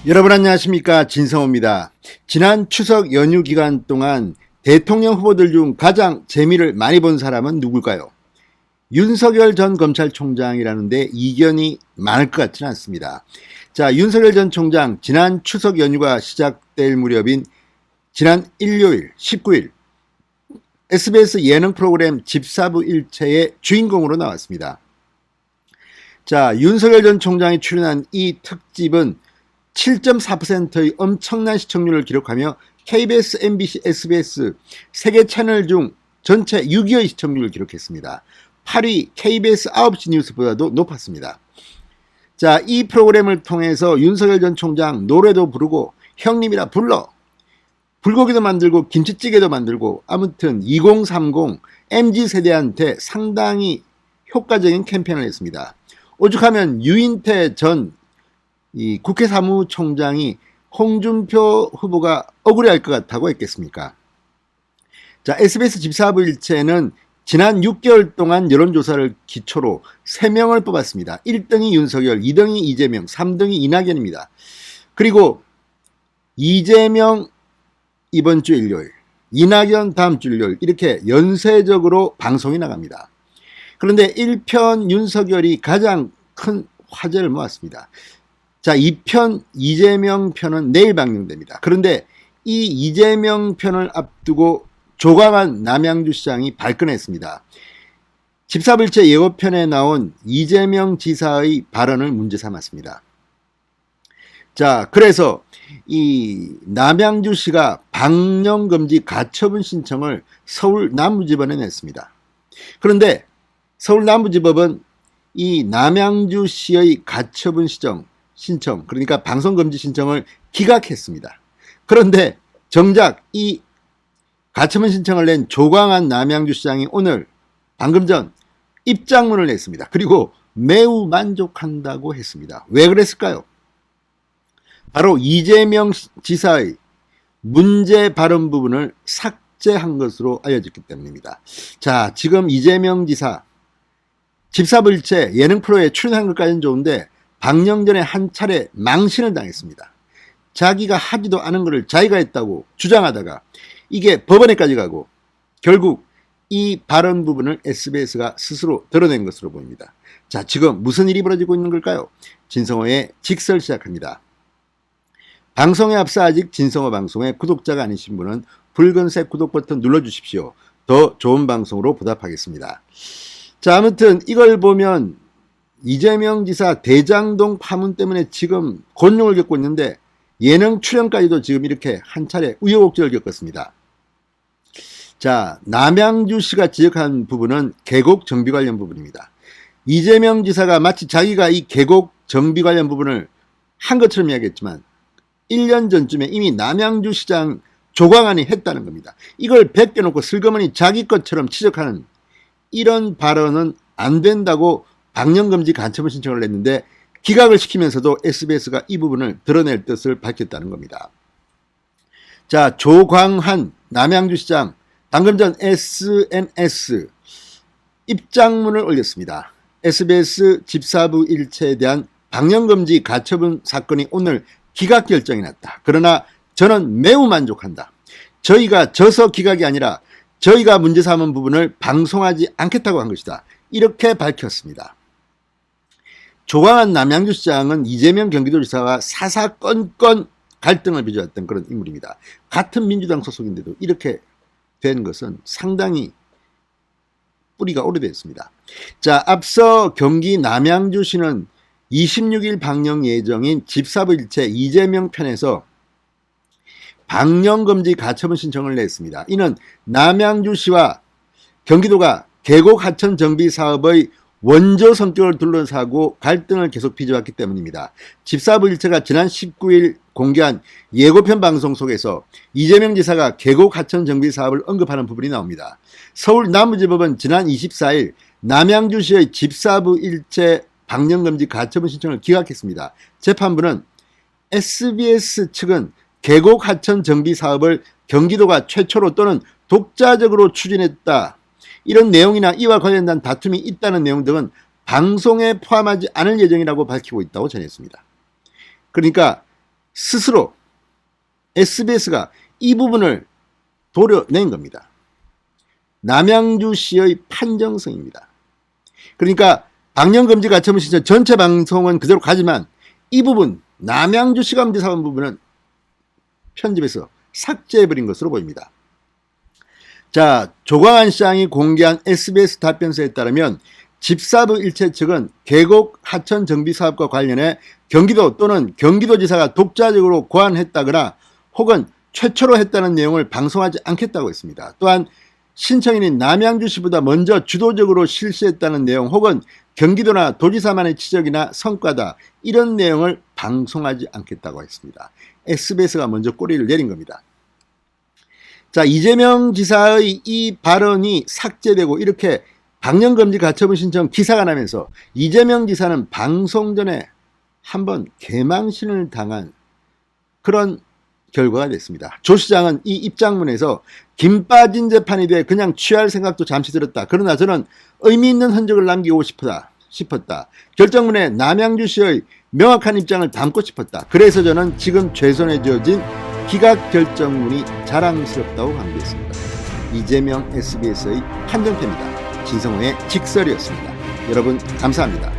여러분 안녕하십니까, 진성호입니다. 지난 추석 연휴 기간 동안 대통령 후보들 중 가장 재미를 많이 본 사람은 누굴까요? 윤석열 전 검찰총장이라는데 이견이 많을 것 같지는 않습니다. 자, 윤석열 전 총장 지난 추석 연휴가 시작될 무렵인 지난 일요일 19일 SBS 예능 프로그램 집사부 일체의 주인공으로 나왔습니다. 자, 윤석열 전 총장이 출연한 이 특집은 7.4%의 엄청난 시청률을 기록하며 KBS, MBC, SBS 3개 채널 중 전체 6위의 시청률을 기록했습니다. 8위 KBS 9시 뉴스보다도 높았습니다. 자, 이 프로그램을 통해서 윤석열 전 총장 노래도 부르고 형님이라 불러, 불고기도 만들고 김치찌개도 만들고, 아무튼 2030 MZ세대한테 상당히 효과적인 캠페인을 했습니다. 오죽하면 유인태 전 국회 사무총장이 홍준표 후보가 억울해할 것 같다고 했겠습니까? 자, SBS 집사부 일체는 지난 6개월 동안 여론조사를 기초로 3명을 뽑았습니다. 1등이 윤석열, 2등이 이재명, 3등이 이낙연입니다. 그리고 이재명 이번 주 일요일, 이낙연 다음 주 일요일, 이렇게 연쇄적으로 방송이 나갑니다. 그런데 1편 윤석열이 가장 큰 화제를 모았습니다. 자, 2편 이재명 편은 내일 방영됩니다. 그런데 이 이재명 편을 앞두고 조광한 남양주시장이 발끈했습니다. 집사부일체 예고편에 나온 이재명 지사의 발언을 문제 삼았습니다. 자, 그래서 이 남양주시가 방영금지 가처분 신청을 서울 남부지법에 냈습니다. 그런데 서울 남부지법은 이 남양주시의 가처분 신청, 그러니까 방송금지 신청을 기각했습니다. 그런데 정작 이 가처분 신청을 낸 조광한 남양주시장이 오늘 방금 전 입장문을 냈습니다. 그리고 매우 만족한다고 했습니다. 왜 그랬을까요? 바로 이재명 지사의 문제 발언 부분을 삭제한 것으로 알려졌기 때문입니다. 자, 지금 이재명 지사 집사부일체 예능 프로에 출연한 것까지는 좋은데 방영 전에 한 차례 망신을 당했습니다. 자기가 하지도 않은 것을 자기가 했다고 주장하다가 이게 법원에까지 가고 결국 이 발언 부분을 SBS가 스스로 드러낸 것으로 보입니다. 자, 지금 무슨 일이 벌어지고 있는 걸까요? 진성호의 직설 시작합니다. 방송에 앞서 아직 진성호 방송의 구독자가 아니신 분은 붉은색 구독 버튼 눌러주십시오. 더 좋은 방송으로 보답하겠습니다. 자, 아무튼 이걸 보면 이재명 지사 대장동 파문 때문에 지금 곤욕을 겪고 있는데 예능 출연까지도 지금 이렇게 한 차례 우여곡절을 겪었습니다. 자, 남양주시가 지적한 부분은 계곡 정비 관련 부분입니다. 이재명 지사가 마치 자기가 이 계곡 정비 관련 부분을 한 것처럼 이야기했지만 1년 전쯤에 이미 남양주시장 조광안이 했다는 겁니다. 이걸 베껴놓고 슬그머니 자기 것처럼 지적하는 이런 발언은 안 된다고 방영금지 가처분 신청을 냈는데 기각을 시키면서도 SBS가 이 부분을 드러낼 뜻을 밝혔다는 겁니다. 자, 조광한 남양주시장 방금 전 SNS 입장문을 올렸습니다. SBS 집사부 일체에 대한 방영금지 가처분 사건이 오늘 기각 결정이 났다. 그러나 저는 매우 만족한다. 저희가 져서 기각이 아니라 저희가 문제 삼은 부분을 방송하지 않겠다고 한 것이다. 이렇게 밝혔습니다. 조광한 남양주시장은 이재명 경기도지사와 사사건건 갈등을 빚어왔던 그런 인물입니다. 같은 민주당 소속인데도 이렇게 된 것은 상당히 뿌리가 오래됐습니다. 자, 앞서 경기 남양주시는 26일 방영 예정인 집사부일체 이재명 편에서 방영금지 가처분 신청을 냈습니다. 이는 남양주시와 경기도가 계곡 하천 정비 사업의 원조 성격을 둘러싸고 갈등을 계속 빚어왔기 때문입니다. 집사부일체가 지난 19일 공개한 예고편 방송 속에서 이재명 지사가 계곡 하천 정비 사업을 언급하는 부분이 나옵니다. 서울 남부지법은 지난 24일 남양주시의 집사부일체 방영금지 가처분 신청을 기각했습니다. 재판부는 SBS 측은 계곡 하천 정비 사업을 경기도가 최초로 또는 독자적으로 추진했다, 이런 내용이나 이와 관련된 다툼이 있다는 내용 등은 방송에 포함하지 않을 예정이라고 밝히고 있다고 전했습니다. 그러니까 스스로 SBS가 이 부분을 도려낸 겁니다. 남양주 시의 판정성입니다. 그러니까 방영금지 가처분 신청 전체 방송은 그대로 가지만 이 부분 남양주 시감지 사건 부분은 편집해서 삭제해버린 것으로 보입니다. 자, 조광안 시장이 공개한 SBS 답변서에 따르면 집사부 일체 측은 계곡 하천 정비 사업과 관련해 경기도 또는 경기도지사가 독자적으로 고안했다거나 혹은 최초로 했다는 내용을 방송하지 않겠다고 했습니다. 또한 신청인인 남양주시보다 먼저 주도적으로 실시했다는 내용 혹은 경기도나 도지사만의 지적이나 성과다 이런 내용을 방송하지 않겠다고 했습니다. SBS가 먼저 꼬리를 내린 겁니다. 자, 이재명 지사의 이 발언이 삭제되고 이렇게 방영금지 가처분 신청 기사가 나면서 이재명 지사는 방송 전에 한번 개망신을 당한 그런 결과가 됐습니다. 조 시장은 이 입장문에서 김 빠진 재판이 돼 그냥 취할 생각도 잠시 들었다. 그러나 저는 의미 있는 흔적을 남기고 싶었다. 결정문에 남양주시의 명확한 입장을 담고 싶었다. 그래서 저는 지금 최선에 지어진 기각 결정문이 자랑스럽다고 강조했습니다. 이재명 SBS의 판정패입니다. 진성호의 직설이었습니다. 여러분 감사합니다.